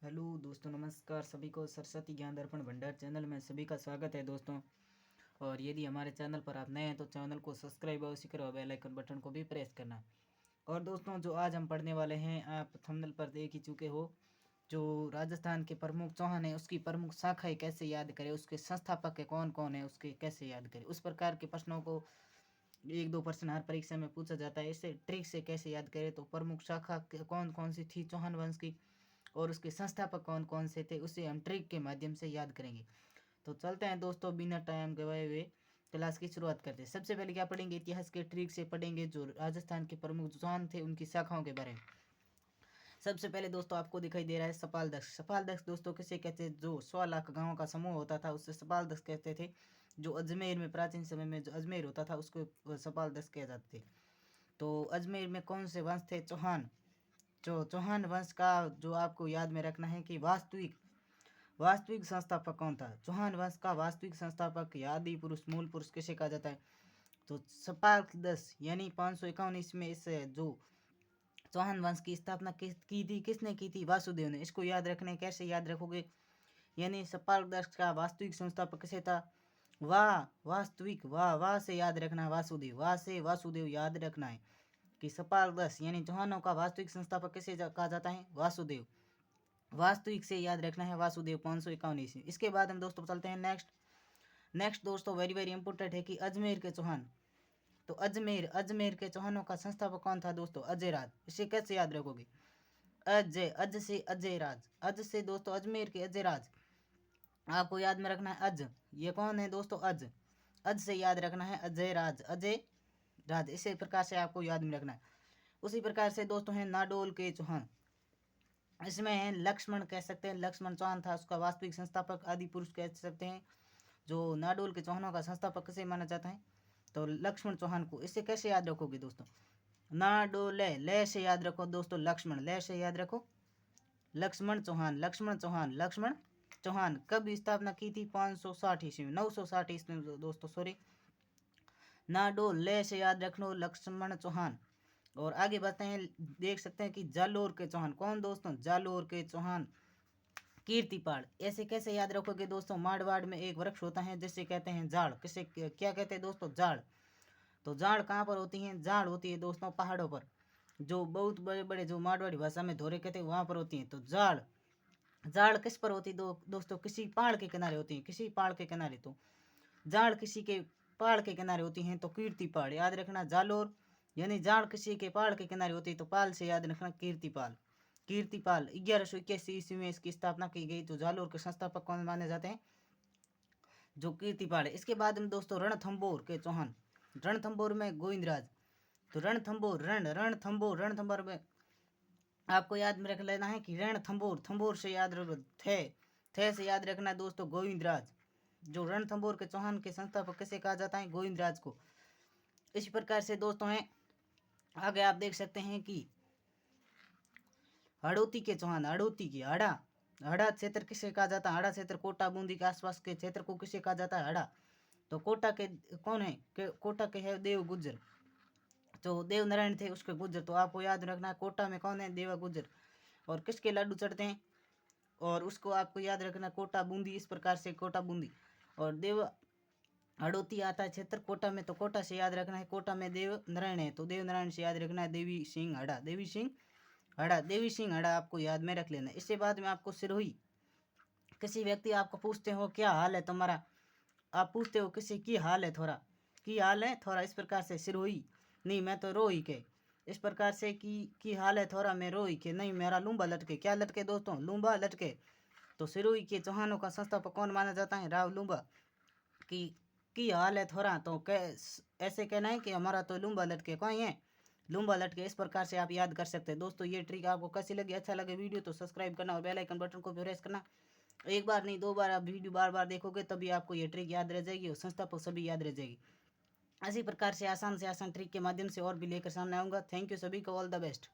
Hello दोस्तों, नमस्कार। सभी को सरस्वती ज्ञान दर्पण भंडार चैनल में सभी का स्वागत है दोस्तों। और यदि हमारे चैनल पर आप नए हैं तो चैनल को सब्सक्राइब अवश्य करो, बेल आइकन बटन को भी प्रेस करना। और दोस्तों, जो आज हम पढ़ने वाले हैं आप थंबनेल पर देख ही चुके हो। जो राजस्थान के प्रमुख चौहान है उसकी प्रमुख शाखाएँ कैसे याद करें, उसके संस्थापक है कौन कौन है, उसके कैसे याद करें, उस प्रकार के प्रश्नों को 1-2 प्रश्न हर परीक्षा में पूछा जाता है। इसे ट्रिक से कैसे याद करें, तो प्रमुख शाखा कौन कौन सी थी चौहान वंश की और उसके संस्थापक कौन कौन से थे, उसे हम ट्रिक के माध्यम से याद करेंगे। तो चलते हैं दोस्तों, बिना टाइम गवाए हुए क्लास की शुरुआत करते हैं। सबसे पहले क्या पढ़ेंगे, इतिहास के ट्रिक से पढ़ेंगे जो राजस्थान के प्रमुख चौहान थे उनकी शाखाओं के बारे में। सबसे पहले दोस्तों आपको दिखाई दे रहा है सपालदक्ष। सपालदक्ष दोस्तों किसे कहते हैं, जो 100 लाख गाँव का समूह होता था उससे सपालदक्ष कहते थे। जो अजमेर में प्राचीन समय में जो अजमेर होता था उसको सपालदक्ष कहे जाते थे। तो अजमेर में कौन से वंश थे, चौहान। जो चौहान वंश का जो आपको याद में रखना है कि वास्तविक वास्तविक संस्थापक कौन था। चौहान वंश का वास्तविक संस्थापक या आदि पुरुष मूल पुरुष किसे कहा जाता है, तो सपालदक्ष यानी 551 ईस्वी में इस जो चौहान वंश की स्थापना की थी, किसने की थी, वासुदेव ने। इसको याद रखने, कैसे याद रखोगे, यानी सपालदक्ष का वास्तविक संस्थापक किसे था, वाह वास्तविक, वाह वाह से याद रखना है, वासुदेव, वाह से वासुदेव याद रखना है कि सपालदक्ष यानी चौहानों का वास्तविक संस्थापक किसे कहा जाता है, वासुदेव। वास्तविक से याद रखना है वासुदेव, 551 ईस्वी। इसके बाद हम दोस्तों चलते हैं नेक्स्ट दोस्तों वेरी वेरी इंपॉर्टेंट है कि अजमेर के चौहान। तो अजमेर के चौहानों का संस्थापक कौन था दोस्तों, अजय राज। इसे कैसे याद रखोगे, अज से अजय राज, अज से दोस्तों अजमेर के अजय राज। आपको याद में रखना है अज, ये कौन है दोस्तों, अज से याद रखना है अजय राज, अजय राज। इसी प्रकार से आपको याद में रखना है। उसी प्रकार से दोस्तों हैं नाडोल के चौहान। इसमें है लक्ष्मण कह सकते हैं, लक्ष्मण चौहान था, उसका वास्तविक संस्थापक आदि पुरुष कह सकते हैं। जो नाडोल के चौहानों का संस्थापक किसे माना जाता है, तो लक्ष्मण चौहान को। इसे कैसे याद रखोगे दोस्तों, नाडोले, ले से याद रखो दोस्तों, लक्ष्मण, ले से याद रखो लक्ष्मण चौहान, लक्ष्मण चौहान, लक्ष्मण चौहान। कब स्थापना की थी, 560 ईस्वी में, 960 ईस्वी में दोस्तों, सॉरी। नाडोल, ले से याद रख लो, लक्ष्मण चौहान। और आगे बढ़ते हैं, देख सकते हैं कि जालोर के चौहान। कौन दोस्तों, जालोर के चौहान, कीर्तिपाल। ऐसे कैसे याद रखोगे दोस्तों, मारवाड़ में एक वृक्ष होता है जिसे कहते हैं जाड़। किसे क्या कहते हैं दोस्तों, जाड़। तो जाड़ कहाँ पर होती है, जाड़ होती है दोस्तों पहाड़ों पर। जो बहुत बड़े बड़े जो मारवाड़ी भाषा में धोरे कहते हैं वहाँ पर होती है। तो जाड़, जाड़ किस पर होती है दोस्तों, किसी पहाड़ के किनारे होती है, किसी पहाड़ के किनारे। तो जाड़ किसी के पहाड़ के किनारे होती हैं तो कीर्तिपाल याद रखना, जालोर यानी जाड़ किसी के पहाड़ के किनारे होती है तो पाल से याद रखना, कीर्तिपाल। कीर्तिपाल 1181 ईस्वी में इसकी स्थापना की गई। तो जालोर के संस्थापक कौन माने जाते हैं, जो कीर्तिपाल है। इसके बाद में दोस्तों रणथंभौर के चौहान। रणथंभौर में गोविंदराज। तो रणथंभौर, रणथंभौर में आपको याद में रख लेना है कि रणथंभौर, थंभौर से याद रखो, थे से याद रखना है दोस्तों, गोविंदराज। जो रणथंभौर के चौहान के संस्थापक किसे कहा जाता है, गोविंदराज को। इस प्रकार से दोस्तों हैं, आगे आप देख सकते हैं कि हड़ौती के चौहान, हड़ौती की, हड़ा क्षेत्र किसे कहा जाता है, हड़ा क्षेत्र कोटा बूंदी के आसपास के क्षेत्र को किसे कहा जाता है, हड़ा। तो कोटा के कौन है, कोटा के है देव गुज्जर। तो देव नारायण थे उसके गुज्जर। तो आपको याद रखना है कोटा में कौन है, देवा गुज्जर। और किसके लड्डू चढ़ते हैं, और उसको आपको याद रखना कोटा बूंदी। इस प्रकार से कोटा बूंदी। और देव हड़ौती आता है क्षेत्र कोटा में, तो कोटा से याद रखना है कोटा में देव नारायण है, तो देव नारायण से याद रखना है देवी सिंह हड़ा, देवी सिंह हड़ा, देवी सिंह हड़ा आपको याद में रख लेना। इसके बाद में आपको सिरोही। किसी व्यक्ति आपको पूछते हो क्या हाल है तुम्हारा, आप पूछते हो किसी की हाल है थोड़ा, की हाल है थोड़ा, इस प्रकार से सिरोही, नहीं मैं तो रोही के। इस प्रकार से की हाल है थोड़ा, मैं रोही के, नहीं मेरा लूम्बा लटके। क्या लटके दोस्तों, लूम्बा लटके। तो सिरोही के चौहानों का संस्थापक कौन माना जाता है, राव लूम्बा। की हाल है थोड़ा, तो ऐसे कहना है कि हमारा तो लूम्बा लटके, कौन है, लूम्बा लटके। इस प्रकार से आप याद कर सकते हैं दोस्तों। ये ट्रिक आपको कैसी लगी, अच्छा लगे वीडियो तो सब्सक्राइब करना और बेल आइकन बटन को प्रेस करना। एक बार नहीं 2 बार आप वीडियो बार बार देखोगे तभी आपको ये ट्रिक याद रह जाएगी और संस्थापक सभी याद रह जाएगी। इसी प्रकार से आसान ट्रिक के माध्यम से और भी लेकर सामने आऊँगा। थैंक यू सभी को, ऑल द बेस्ट।